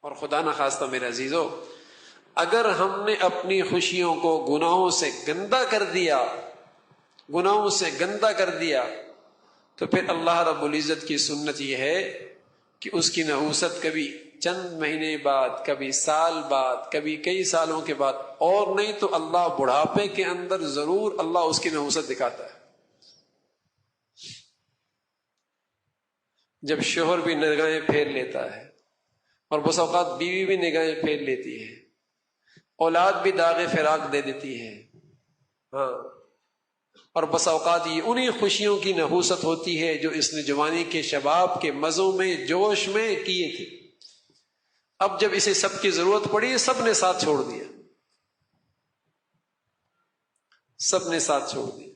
اور خدا نخواستہ میرے عزیزو، اگر ہم نے اپنی خوشیوں کو گناہوں سے گندا کر دیا، گناہوں سے گندا کر دیا، تو پھر اللہ رب العزت کی سنت یہ ہے کہ اس کی نحوست کبھی چند مہینے بعد، کبھی سال بعد، کبھی کئی سالوں کے بعد، اور نہیں تو اللہ بڑھاپے کے اندر ضرور اللہ اس کی نحوست دکھاتا ہے۔ جب شوہر بھی نگاہیں پھیر لیتا ہے، اور بس اوقات بیوی بھی نگاہیں پھیر لیتی ہے، اولاد بھی داغ فراق دے دیتی ہے، ہاں، اور بس اوقات یہ انہی خوشیوں کی نحوست ہوتی ہے جو اس نے جوانی کے شباب کے مزوں میں جوش میں کیے تھے، اب جب اسے سب کی ضرورت پڑی سب نے ساتھ چھوڑ دیا، سب نے ساتھ چھوڑ دیا۔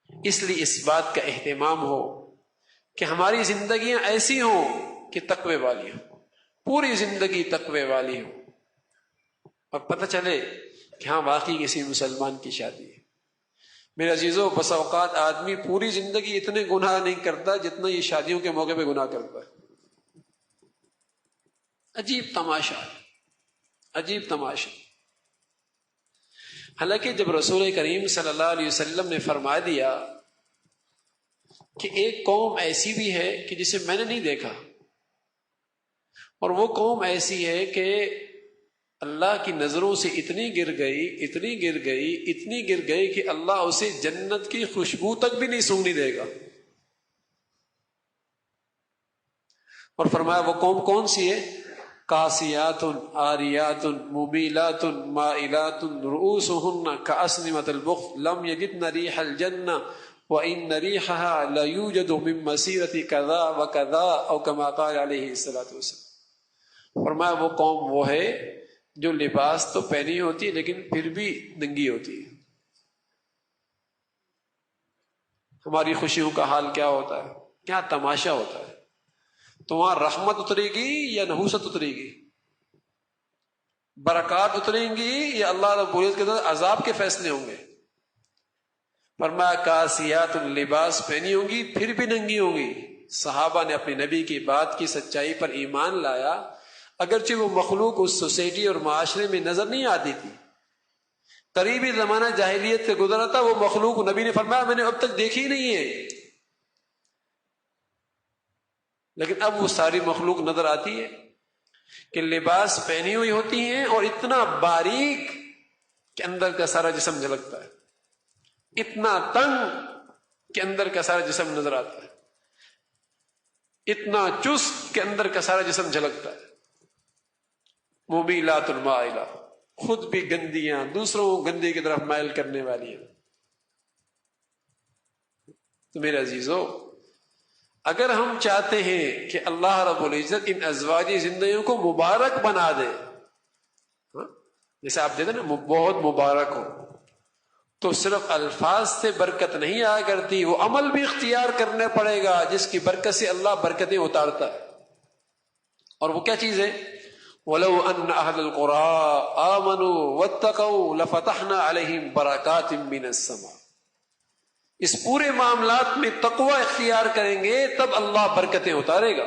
اس لیے اس بات کا اہتمام ہو کہ ہماری زندگیاں ایسی ہوں کہ تقوی والی ہوں، پوری زندگی تقوی والی ہوں، اور پتہ چلے کہ ہاں واقعی کسی مسلمان کی شادی ہے۔ میرے عزیزو، بس اوقات آدمی پوری زندگی اتنے گناہ نہیں کرتا جتنا یہ شادیوں کے موقع پہ گناہ کرتا ہے۔ عجیب تماشا، عجیب تماشا۔ حالانکہ جب رسول کریم صلی اللہ علیہ وسلم نے فرما دیا کہ ایک قوم ایسی بھی ہے کہ جسے میں نے نہیں دیکھا، اور وہ قوم ایسی ہے کہ اللہ کی نظروں سے اتنی گر گئی، اتنی گر گئی، اتنی گر گئی کہ اللہ اسے جنت کی خوشبو تک بھی نہیں سونگنے دے گا، اور فرمایا وہ قوم کون سی ہے؟ قاسیات عاریات ممیلات مائلات رؤوسهن كأسنمة البخت لم يجدن ريح الجنة وإن ريحها لا يوجد من مسيرة كذا وكذا أو كما قال عليه الصلاة والسلام۔ فرمایا وہ قوم وہ ہے جو لباس تو پہنی ہوتی ہے لیکن پھر بھی ننگی ہوتی ہے۔ ہماری خوشیوں کا حال کیا ہوتا ہے، کیا تماشا ہوتا ہے؟ تو وہاں رحمت اترے گی یا نحوست اترے گی؟ برکات اتریں گی یا اللہ رب العزت کے طرف عذاب کے فیصلے ہوں گے؟ فرمایا کاسیات لباس پہنی ہوں گی پھر بھی ننگی ہوں گی۔ صحابہ نے اپنے نبی کی بات کی سچائی پر ایمان لایا، اگرچہ وہ مخلوق اس سوسائٹی اور معاشرے میں نظر نہیں آتی تھی، قریبی زمانہ جاہلیت سے گزرا تھا، وہ مخلوق نبی نے فرمایا میں نے اب تک دیکھی نہیں ہے، لیکن اب وہ ساری مخلوق نظر آتی ہے کہ لباس پہنی ہوئی ہوتی ہیں اور اتنا باریک کہ اندر کا سارا جسم جھلکتا ہے، اتنا تنگ کہ اندر کا سارا جسم نظر آتا ہے، اتنا چست کہ اندر کا سارا جسم جھلکتا ہے۔ ممیلات المائلہ، خود بھی گندیاں، دوسروں کو گندے کی طرف مائل کرنے والی ہیں۔ تو میرے عزیزو، اگر ہم چاہتے ہیں کہ اللہ رب العزت ان ازواجی زندگیوں کو مبارک بنا دے، جیسے آپ دیتے نا بہت مبارک ہو، تو صرف الفاظ سے برکت نہیں آیا کرتی، وہ عمل بھی اختیار کرنا پڑے گا جس کی برکت سے اللہ برکتیں اتارتا ہے۔ اور وہ کیا چیز ہے؟ وَلَوْ أَنَّ أَهْلَ الْقُرَىٰ آمَنُوا وَاتَّقَوْا لَفَتَحْنَا عَلَيْهِمْ بَرَكَاتٍ مِّنَ السَّمَاءِ۔ اس پورے معاملات میں تقوی اختیار کریں گے تب اللہ برکتیں اتارے گا۔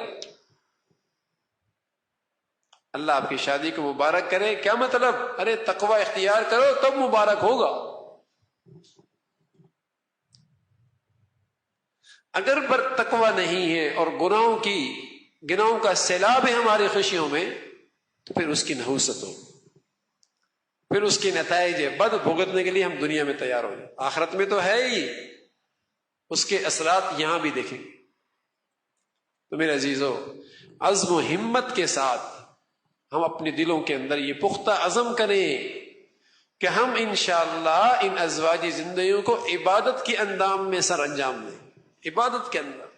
اللہ آپ کی شادی کو مبارک کرے، کیا مطلب؟ ارے تقوی اختیار کرو تب مبارک ہوگا۔ اگر تقوی نہیں ہے اور گناہوں کا سیلاب ہے ہماری خوشیوں میں، تو پھر اس کی نحوست ہو، پھر اس کے نتائج بد بھگتنے کے لیے ہم دنیا میں تیار ہو جائیں، آخرت میں تو ہے ہی، اس کے اثرات یہاں بھی دیکھیں گے۔ تو میرے عزیزو، عزم و ہمت کے ساتھ ہم اپنے دلوں کے اندر یہ پختہ عزم کریں کہ ہم انشاءاللہ ان ازواجی زندگیوں کو عبادت کے اندام میں سر انجام دیں، عبادت کے اندر۔